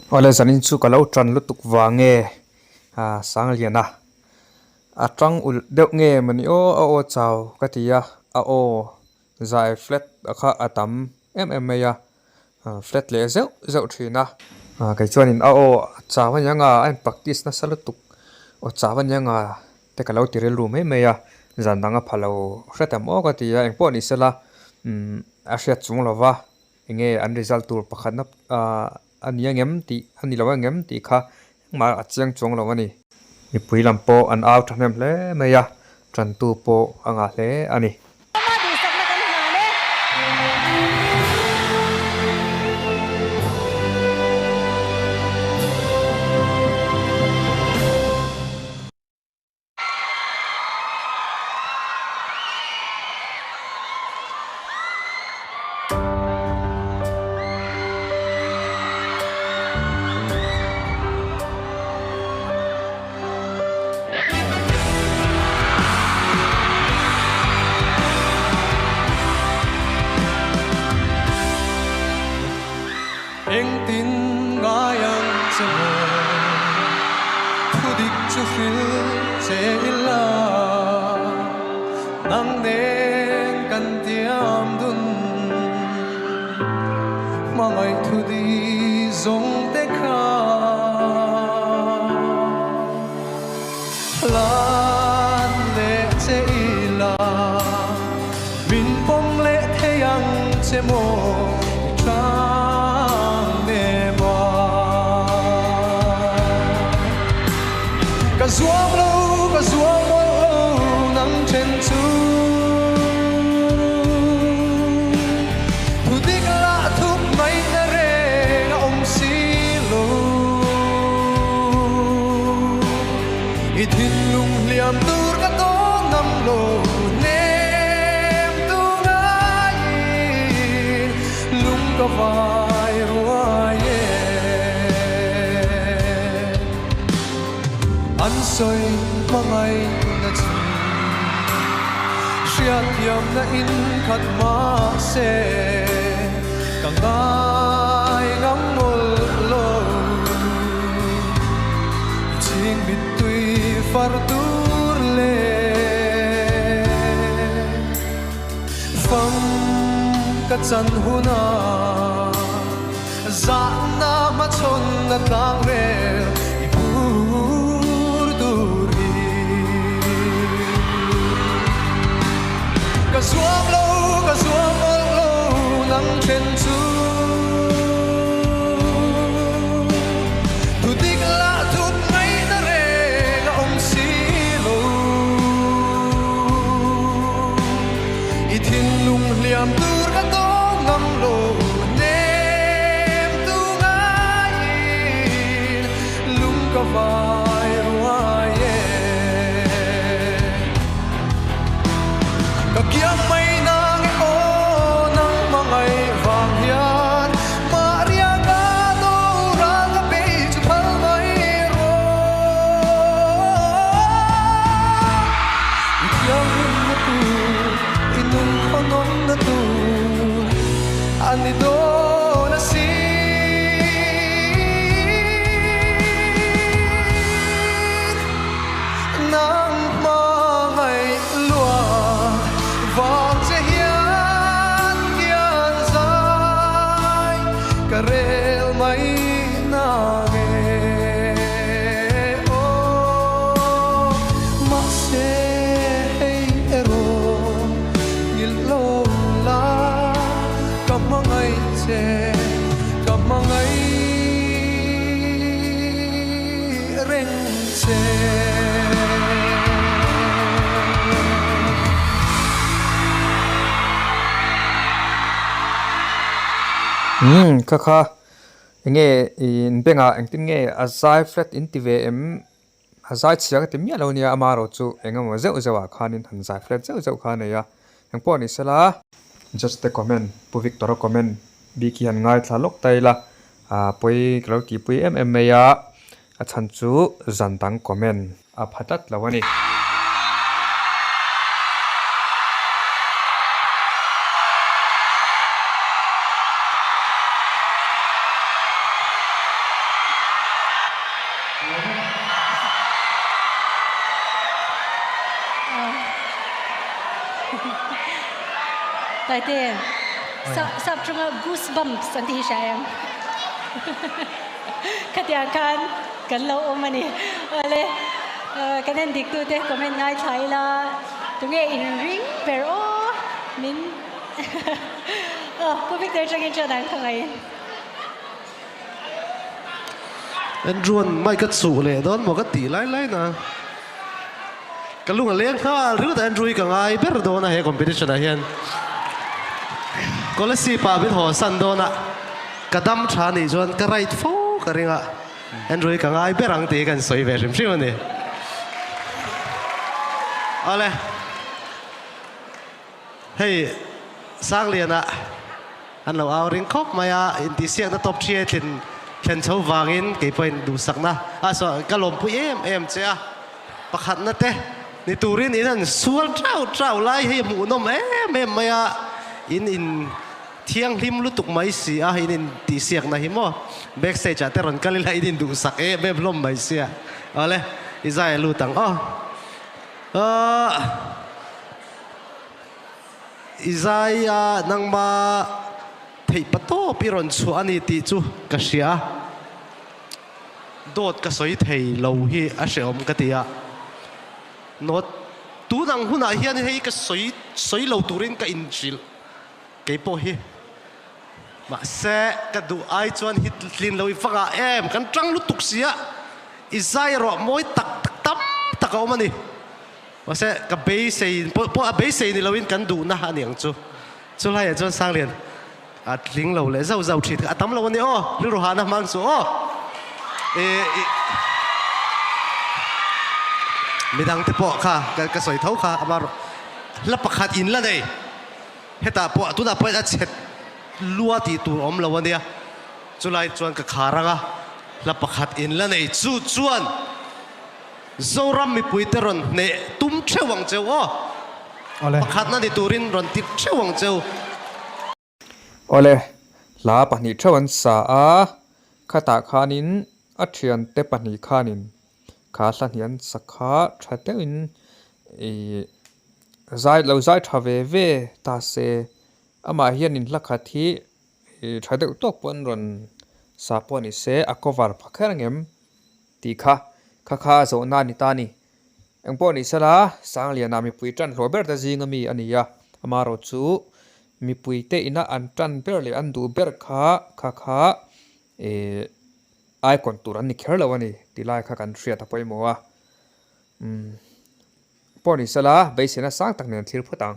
ole zanin chu kalau tran lutuk wange sang liana atang ul deuh nge mani o chaw katia o zai flat akha atam mm ya flat le zeu zeu thina kai chuanin o chawan yanga an practice na salutuk o chawan yanga te kalau tirel ru me ya zandanga phalo hretam o katia engpo ni sela a hriat chung lova enge an result tur pakhat na ania ngem ti ani lawa ngem ti kha ma achiang chung lawani mi puilam po an out hanem hle meya tran tu po anga hle ani Eng tin ngayang semo Pudik chufil che illa Nang nen kan tiam dun Mangay thudi zong te kha Lan le che illa Min pom le te yang che mo Zuam lo nang chen chu thu dik la thup mai na re na om si lo I thin lung liam tur ka to nam lo nem tu ngai lung ka vai ruai an soi mangai na chi shiat yam na in khat ma se kangai ngam mol lo ching bit tui far tur le fam ka chan huna za na ma chon na tang re Ka zuam lo nang chen chu thu dik la thup mai na re na om si lo I thin lung liam tur ka to ngam lo nem tu ngai lung ka vai ruai ka kiam mai nang o nang mangai wang hian maria ga do rang ka pe chu phal mai ro kiam na tu inung khonon na tu ani do na si nang mangai lua vang se hian kian zai karel mai na ge o ma se hey ero il lo la kamangai che kamangai reng che kha enge in benga engtin nge azai flat in tvm azai chiak te mi alo nia amaro chu engam zeu zewa khanin han zai flat zeu khan ya engpo ni sela just the comment pu victor comment bi ki han ngai thalok taila poi klauti pui mm ya a chan chu zantang comment a phatat lawani tại thế sắp trong goosebumps anh thì sao cái tiếng kan lâu ôm anh ale cái nên địch tu thế comment ngay thấy là tụi nghe in ring pero min cô biết tới trong cái đang thằng ấy anh ruồn mai cất sủ lệ đón một cái tỷ lái lái nè cái lúc mà lên khá rứa tại anh rui cả ngày biết rồi na hệ competition này hiện có lẽ si pa biết họ săn đó na cái đam trà này ruồn cái right phố cái ringa anh rui cả ngày biết rằng thì cái soi về xem xem này ale hey sang liền à anh lâu ao ring khóc mày in tí xiang nó top chia then cháu vàng in cái point đủ sắc na so cái lồng bụi em chứ bạc hạt na te ni turin in anh sual trao lại hay mũ nom em mày in thiang lim lu tuk mai si in tí xiang na himo backstage chả te ron kali lại in đủ sắc em lom mai si ale izai lu tang izai nang ma thei pato piron chu ani ti chu ka sia dot ka soi thei lo hi a seom ka tia not tu nang huna hian hei ka soi lo turin ka inchil ke po hi ma se ka du ai chuan hit tlin loi fanga em kan tang lu tuk sia izai ro moi tak tam takau mani wa se ka be sei po a be sei ni loin kan du na ha niang chu lai chuan sang liền lính lầu lẽ giàu chỉ tắm lâu này ô lưu đồ hà nam mang số mình đang tiếp bộ kha cái sợi thấu kha mà lắp bạc hạt in là này hết ta bộ tu đã phải đã chết lúa thì tu ôm lâu này chú lại chuan cái khá ra lắp bạc hạt in là này chú chuan dâu ram mi bùi tê ron nè túm chơi hoàng châu ô bạc hạt nó thì tu rin ron tiếp chơi hoàng châu ole la pahnih thawan sa a khata khanin a thian te pahnih khanin kha hlan hian sakha thate in zai thave ve ta se ama hian in hlakha thi thate tok pon ron sa poni se a cover phakharangem ti kha zo na ni ta ni engpo ni sala sang liana mi pui tran robert da jingami ania amaro chu mi pui te ina an tran ber le an du ber kha ai kon tur an ni kher lawani tilai kha kan thria ta poimo a poni sala beisena sang tak nen thlir phutang